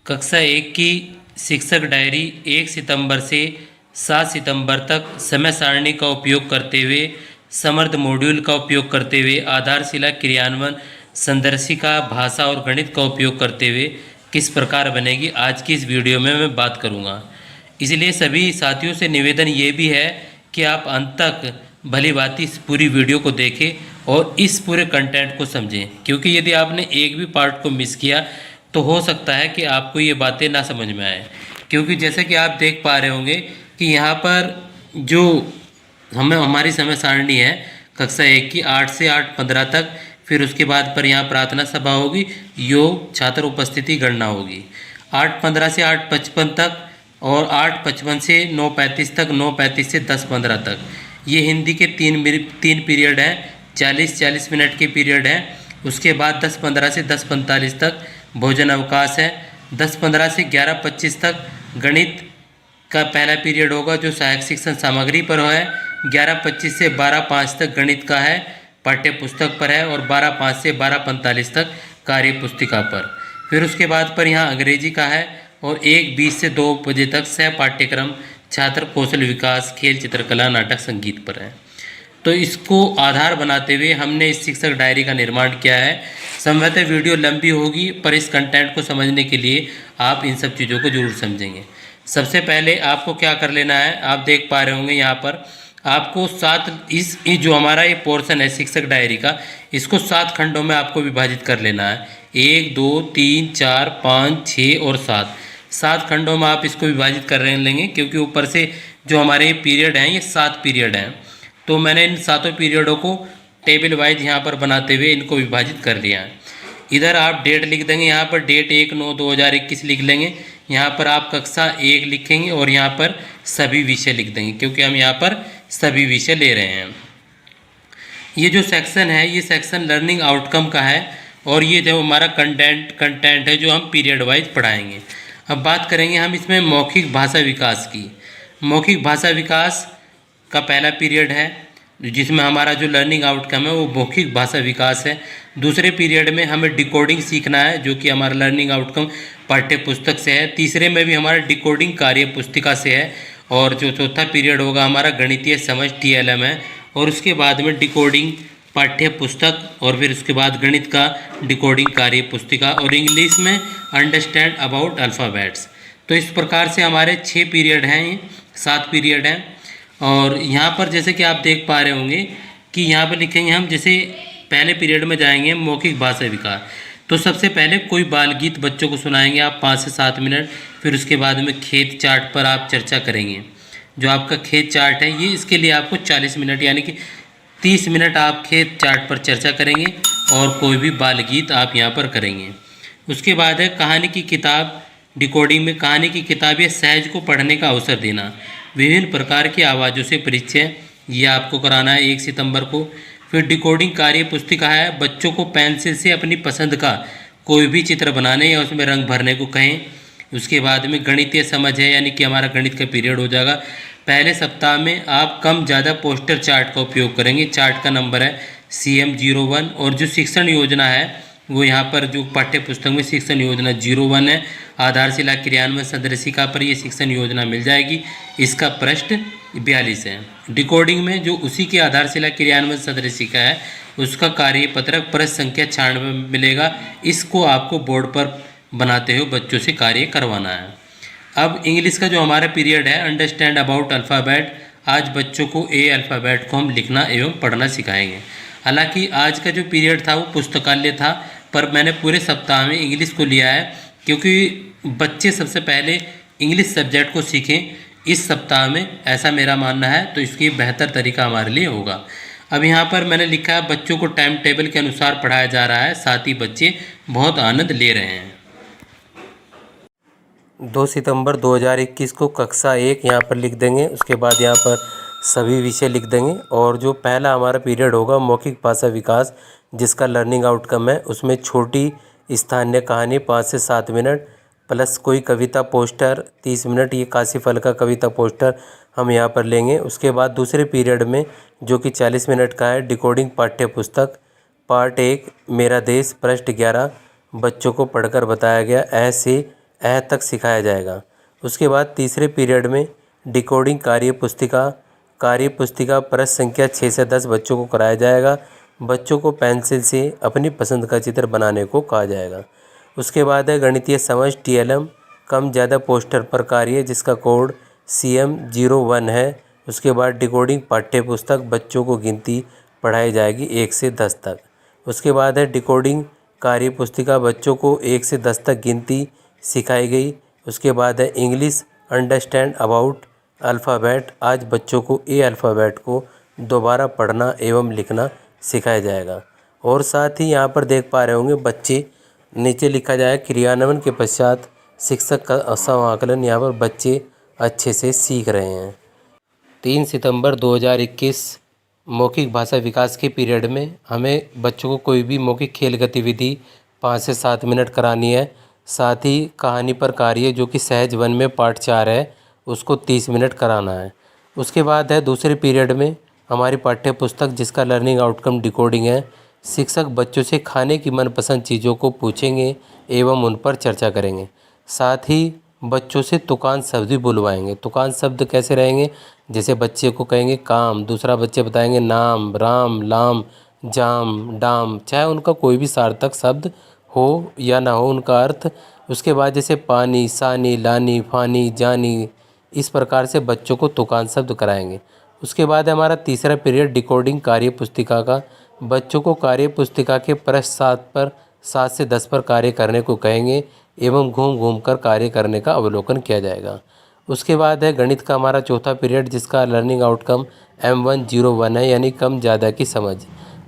कक्षा 1 की शिक्षक डायरी 1 सितंबर से 7 सितंबर तक समय सारणी का उपयोग करते हुए समर्थ मॉड्यूल का उपयोग करते हुए आधारशिला क्रियान्वयन संदर्शिका भाषा और गणित का उपयोग करते हुए किस प्रकार बनेगी, आज की इस वीडियो में मैं बात करूंगा। इसलिए सभी साथियों से निवेदन ये भी है कि आप अंत तक भली भांति इस पूरी वीडियो को देखें और इस पूरे कंटेंट को समझें, क्योंकि यदि आपने एक भी पार्ट को मिस किया तो हो सकता है कि आपको ये बातें ना समझ में आए। क्योंकि जैसे कि आप देख पा रहे होंगे कि यहाँ पर जो हमारी समय सारणी है कक्षा 1 की 8 से 8:15 तक, फिर उसके बाद पर यहाँ प्रार्थना सभा होगी, योग छात्र उपस्थिति गणना होगी। 8:15 से 8:55 तक और 8:55 से 9:35 तक, 9:35 से 10:15 तक ये हिंदी के तीन पीरियड हैं, 40-40 मिनट के पीरियड हैं। उसके बाद 10:15 से 10:45 तक भोजन अवकाश है। 10:15 से 11:25 तक गणित का पहला पीरियड होगा जो सहायक शिक्षण सामग्री पर है। 11:25 से 12:05 तक गणित का है, पाठ्य पुस्तक पर है, और 12:05 से 12:45 तक कार्य पुस्तिका पर। फिर उसके बाद पर यहाँ अंग्रेजी का है और 1:20 से 2 बजे तक सह पाठ्यक्रम छात्र कौशल विकास, खेल, चित्रकला, नाटक, संगीत पर है। तो इसको आधार बनाते हुए हमने इस शिक्षक डायरी का निर्माण किया है। संभवतः वीडियो लंबी होगी, पर इस कंटेंट को समझने के लिए आप इन सब चीज़ों को जरूर समझेंगे। सबसे पहले आपको क्या कर लेना है, आप देख पा रहे होंगे यहाँ पर आपको 7 इस जो हमारा ये पोर्शन है शिक्षक डायरी का, इसको 7 खंडों में आपको विभाजित कर लेना है। 1, 2, 3, 4, 5, 6 और 7 खंडों में आप इसको विभाजित कर लेंगे, क्योंकि ऊपर से जो हमारे पीरियड हैं ये 7 पीरियड हैं। तो मैंने इन 7 पीरियडों को टेबल वाइज यहाँ पर बनाते हुए इनको विभाजित कर लिया है। इधर आप डेट लिख देंगे, यहाँ पर डेट 1/9/2021 लिख लेंगे। यहाँ पर आप कक्षा 1 लिखेंगे और यहाँ पर सभी विषय लिख देंगे, क्योंकि हम यहाँ पर सभी विषय ले रहे हैं। ये जो सेक्शन है ये सेक्शन लर्निंग आउटकम का है, और ये जो हमारा कंटेंट है जो हम पीरियड वाइज पढ़ाएंगे। अब बात करेंगे हम इसमें मौखिक भाषा विकास की। मौखिक भाषा विकास का पहला पीरियड है जिसमें हमारा जो लर्निंग आउटकम है वो मौखिक भाषा विकास है। दूसरे पीरियड में हमें डिकोडिंग सीखना है, जो कि हमारा लर्निंग आउटकम पाठ्य पुस्तक से है। तीसरे में भी हमारा डिकोडिंग कार्य पुस्तिका से है। और जो चौथा पीरियड होगा हमारा गणितीय समझ TLM है, और उसके बाद में डिकोडिंग पाठ्य पुस्तक, और फिर उसके बाद गणित का डिकोडिंग कार्य पुस्तिका, और इंग्लिश में अंडरस्टैंड अबाउट अल्फ़ाबेट्स। तो इस प्रकार से हमारे 6 पीरियड हैं, 7 पीरियड हैं। और यहाँ पर जैसे कि आप देख पा रहे होंगे कि यहाँ पर लिखेंगे हम, जैसे पहले पीरियड में जाएंगे मौखिक भाषा विकास। तो सबसे पहले कोई बाल गीत बच्चों को सुनाएंगे आप 5 से 7 मिनट। फिर उसके बाद में खेत चार्ट पर आप चर्चा करेंगे। जो आपका खेत चार्ट है ये इसके लिए आपको 40 मिनट यानी कि 30 मिनट आप खेत चार्ट पर चर्चा करेंगे, और कोई भी बाल गीत आप यहाँ पर करेंगे। उसके बाद है कहानी की किताब। डिकोडिंग में कहानी की किताब या सहज को पढ़ने का अवसर देना। विभिन्न प्रकार की आवाज़ों से परिचय, ये आपको कराना है 1 सितंबर को। फिर डिकोडिंग कार्य पुस्तिका है, बच्चों को पेंसिल से अपनी पसंद का कोई भी चित्र बनाने या उसमें रंग भरने को कहें। उसके बाद में गणितीय समझ है, यानी कि हमारा गणित का पीरियड हो जाएगा। पहले सप्ताह में आप कम ज़्यादा पोस्टर चार्ट का उपयोग करेंगे। चार्ट का नंबर है CM01, और जो शिक्षण योजना है वो यहाँ पर जो पाठ्य पुस्तक में शिक्षण योजना 01 है। आधारशिला क्रियान्वयन संदर्शिका पर ये शिक्षण योजना मिल जाएगी। इसका पृष्ठ 42 है। डिकोडिंग में जो उसी की आधारशिला क्रियान्वयन संदर्शिका है उसका कार्यपत्रक पृष्ठ संख्या 96 मिलेगा। इसको आपको बोर्ड पर बनाते हुए बच्चों से कार्य करवाना है। अब इंग्लिश का जो हमारा पीरियड है अंडरस्टैंड अबाउट अल्फ़ाबेट, आज बच्चों को A अल्फ़ाबेट को हम लिखना एवं पढ़ना सिखाएंगे। हालांकि आज का जो पीरियड था वो पुस्तकालय था, पर मैंने पूरे सप्ताह में इंग्लिश को लिया है, क्योंकि बच्चे सबसे पहले इंग्लिश सब्जेक्ट को सीखें इस सप्ताह में, ऐसा मेरा मानना है। तो इसकी बेहतर तरीका हमारे लिए होगा। अब यहाँ पर मैंने लिखा है बच्चों को टाइम टेबल के अनुसार पढ़ाया जा रहा है, साथ ही बच्चे बहुत आनंद ले रहे हैं। 2 सितंबर 2021 को कक्षा 1 यहाँ पर लिख देंगे। उसके बाद यहाँ पर सभी विषय लिख देंगे, और जो पहला हमारा पीरियड होगा मौखिक भाषा विकास जिसका लर्निंग आउटकम है, उसमें छोटी स्थानीय कहानी 5 से 7 मिनट प्लस कोई कविता पोस्टर 30 मिनट, ये काशीफल का कविता पोस्टर हम यहाँ पर लेंगे। उसके बाद दूसरे पीरियड में जो कि 40 मिनट का है डिकोडिंग पाठ्य पुस्तक पार्ट 1 मेरा देश पृष्ठ 11 बच्चों को पढ़कर बताया गया अ तक सिखाया जाएगा। उसके बाद तीसरे पीरियड में डिकोडिंग कार्य पुस्तिका प्रश्न संख्या 6 से 10 बच्चों को कराया जाएगा। बच्चों को पेंसिल से अपनी पसंद का चित्र बनाने को कहा जाएगा। उसके बाद है गणितीय समझ TLM कम ज़्यादा पोस्टर पर कार्य, जिसका कोड CM01 है। उसके बाद डिकोडिंग पाठ्य पुस्तक, बच्चों को गिनती पढ़ाई जाएगी 1 से 10 तक। उसके बाद है डिकोडिंग कार्य पुस्तिका, बच्चों को 1 से 10 तक गिनती सिखाई गई। उसके बाद है इंग्लिश अंडरस्टैंड अबाउट अल्फ़ाबेट, आज बच्चों को अल्फ़ाबेट को दोबारा पढ़ना एवं लिखना सिखाया जाएगा। और साथ ही यहाँ पर देख पा रहे होंगे बच्चे, नीचे लिखा जाए क्रियान्वयन के पश्चात शिक्षक का समाकलन, यहाँ पर बच्चे अच्छे से सीख रहे हैं। 3 सितंबर 2021 मौखिक भाषा विकास के पीरियड में हमें बच्चों को कोई भी मौखिक खेल गतिविधि 5 से 7 मिनट करानी है। साथ ही कहानी पर कार्य जो कि सहज वन में पार्ट 4 है, उसको 30 मिनट कराना है। उसके बाद है दूसरे पीरियड में हमारी पाठ्य पुस्तक, जिसका लर्निंग आउटकम डिकोडिंग है। शिक्षक बच्चों से खाने की मनपसंद चीज़ों को पूछेंगे एवं उन पर चर्चा करेंगे। साथ ही बच्चों से तुकान शब्द भी बुलवाएंगे। तुकान शब्द कैसे रहेंगे, जैसे बच्चे को कहेंगे काम, दूसरा बच्चे बताएंगे नाम, राम, लाम, जाम, डाम, चाहे उनका कोई भी सार्थक शब्द हो या ना हो उनका अर्थ। उसके बाद जैसे पानी, सानी, लानी, फानी, जानी, इस प्रकार से बच्चों को तुकान शब्द कराएंगे। उसके बाद हमारा तीसरा पीरियड डिकोडिंग कार्य पुस्तिका का, बच्चों को कार्य पुस्तिका के प्रश्न 7 से 10 पर कार्य करने को कहेंगे एवं घूम घूम कर कार्य करने का अवलोकन किया जाएगा। उसके बाद है गणित का हमारा चौथा पीरियड, जिसका लर्निंग आउटकम M101 है, यानी कम ज़्यादा की समझ।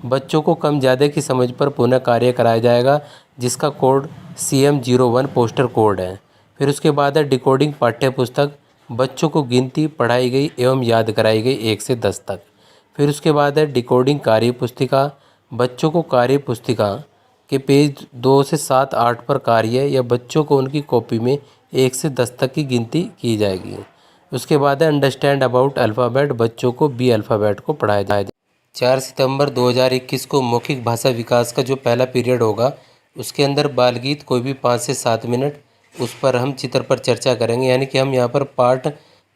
बच्चों को कम ज़्यादा की समझ पर पुनः कार्य कराया जाएगा, जिसका कोड CM01 पोस्टर कोड है। फिर उसके बाद है डिकोडिंग पाठ्य पुस्तक, बच्चों को गिनती पढ़ाई गई एवं याद कराई गई 1 से 10 तक। फिर उसके बाद है डिकोडिंग कार्य पुस्तिका, बच्चों को कार्य पुस्तिका के पेज 2 से 7, 8 पर कार्य या बच्चों को उनकी कॉपी में 1 से 10 तक की गिनती की जाएगी। उसके बाद है अंडरस्टैंड अबाउट अल्फ़ाबेट, बच्चों को B अल्फ़ाबेट को पढ़ाया जाएगा। 4 सितंबर 2021 को मौखिक भाषा विकास का जो पहला पीरियड होगा, उसके अंदर बाल गीत कोई भी 5 से 7 मिनट, उस पर हम चित्र पर चर्चा करेंगे। यानी कि हम यहाँ पर पार्ट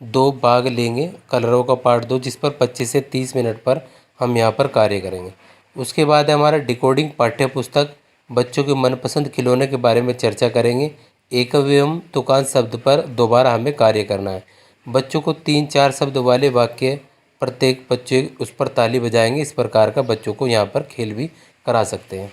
2 भाग लेंगे, कलरों का पार्ट 2, जिस पर 25 से 30 मिनट पर हम यहाँ पर कार्य करेंगे। उसके बाद है हमारा डिकोडिंग पाठ्य पुस्तक, बच्चों के मनपसंद खिलौने के बारे में चर्चा करेंगे। एकव्य एवं तुकान शब्द पर दोबारा हमें कार्य करना है। बच्चों को 3-4 शब्द वाले वाक्य, प्रत्येक बच्चे उस पर ताली बजाएंगे। इस प्रकार का बच्चों को यहाँ पर खेल भी करा सकते हैं।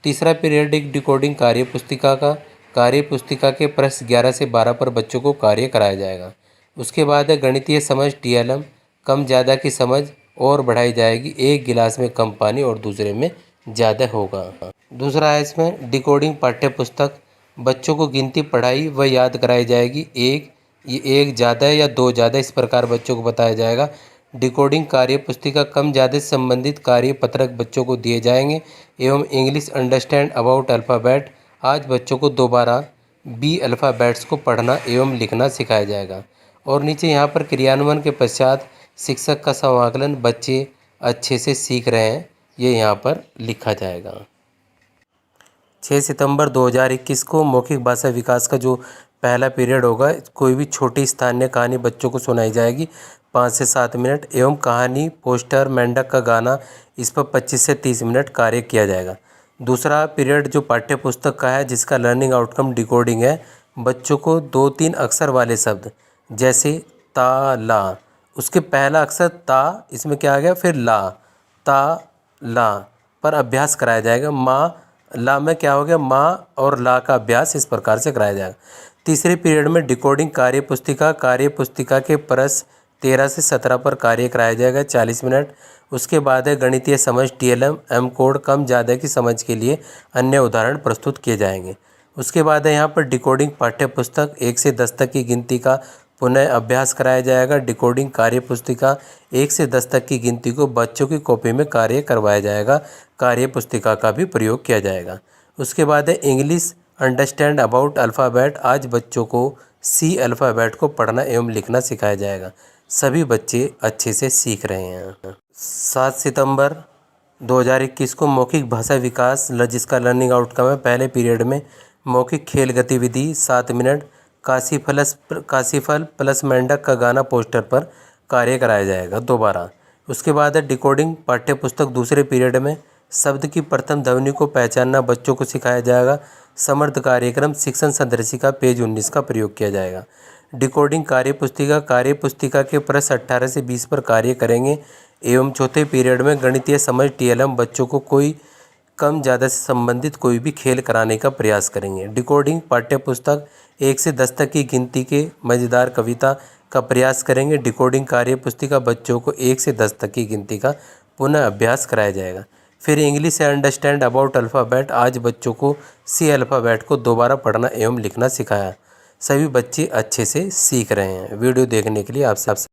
तीसरा पीरियड एक डिकोडिंग कार्य पुस्तिका का, कार्य पुस्तिका के प्रश्न 11 से 12 पर बच्चों को कार्य कराया जाएगा। उसके बाद है गणितीय समझ TLM, कम ज़्यादा की समझ और बढ़ाई जाएगी। एक गिलास में कम पानी और दूसरे में ज़्यादा होगा। दूसरा है इसमें डिकोडिंग पाठ्य पुस्तक, बच्चों को गिनती पढ़ाई व याद कराई जाएगी। एक ज़्यादा या 2 ज़्यादा, इस प्रकार बच्चों को बताया जाएगा। डिकोडिंग कार्य पुस्तिका, कम ज़्यादा से संबंधित कार्य पत्रक बच्चों को दिए जाएंगे एवं इंग्लिश अंडरस्टैंड अबाउट अल्फ़ाबेट, आज बच्चों को दोबारा B अल्फ़ाबेट्स को पढ़ना एवं लिखना सिखाया जाएगा। और नीचे यहाँ पर क्रियान्वयन के पश्चात शिक्षक का समाकलन, बच्चे अच्छे से सीख रहे हैं, ये यहाँ पर लिखा जाएगा। 6 सितंबर 2021 को मौखिक भाषा विकास का जो पहला पीरियड होगा, कोई भी छोटी स्थानीय कहानी बच्चों को सुनाई जाएगी 5 से 7 मिनट एवं कहानी, पोस्टर, मेंढक का गाना, इस पर 25 से 30 मिनट कार्य किया जाएगा। दूसरा पीरियड जो पाठ्य पुस्तक का है, जिसका लर्निंग आउटकम डिकोडिंग है, बच्चों को 2-3 अक्षर वाले शब्द जैसे ता, ला, उसके पहला अक्षर ता, इसमें क्या आ गया, फिर ला, ता, ला पर अभ्यास कराया जाएगा। माँ, ला में क्या हो गया, माँ, और ला का अभ्यास इस प्रकार से कराया जाएगा। तीसरे पीरियड में डिकोडिंग कार्य पुस्तिका के प्रश्न 13 से 17 पर कार्य कराया जाएगा 40 मिनट। उसके बाद है गणितीय समझ TLM, M कोड, कम ज़्यादा की समझ के लिए अन्य उदाहरण प्रस्तुत किए जाएंगे। उसके बाद है यहाँ पर डिकोडिंग पाठ्य पुस्तक, 1 से 10 तक की गिनती का पुनः अभ्यास कराया जाएगा। डिकोडिंग कार्य पुस्तिका, 1 से 10 तक की गिनती को बच्चों की कॉपी में कार्य करवाया जाएगा। कार्य पुस्तिका का भी प्रयोग किया जाएगा। उसके बाद है इंग्लिश अंडरस्टैंड अबाउट अल्फ़ाबेट, आज बच्चों को C अल्फ़ाबेट को पढ़ना एवं लिखना सिखाया जाएगा। सभी बच्चे अच्छे से सीख रहे हैं। 7 सितंबर 2021 को मौखिक भाषा विकास, जिसका लर्निंग आउटकम है, पहले पीरियड में मौखिक खेल गतिविधि 7 मिनट काशीफल प्लस मेंढक का गाना पोस्टर पर कार्य कराया जाएगा दोबारा। उसके बाद है डिकोडिंग पाठ्य पुस्तक दूसरे पीरियड में शब्द की प्रथम ध्वनि को पहचानना बच्चों को सिखाया जाएगा। समर्थ कार्यक्रम शिक्षण संदर्शिका पेज 19 का प्रयोग किया जाएगा। डिकोडिंग कार्य पुस्तिका के पृष्ठ 18 से 20 पर कार्य करेंगे एवं चौथे पीरियड में गणितीय समझ TLM बच्चों को कोई कम ज़्यादा से संबंधित कोई भी खेल कराने का प्रयास करेंगे। डिकोडिंग पाठ्य पुस्तक 1 से 10 तक की गिनती के मज़ेदार कविता का प्रयास करेंगे। डिकोडिंग कार्य पुस्तिका बच्चों को 1 से 10 तक की गिनती का पुनः अभ्यास कराया जाएगा। फिर इंग्लिश से अंडरस्टैंड अबाउट अल्फ़ाबेट आज बच्चों को C अल्फ़ाबेट को दोबारा पढ़ना एवं लिखना सिखाया। सभी बच्चे अच्छे से सीख रहे हैं। वीडियो देखने के लिए आपसे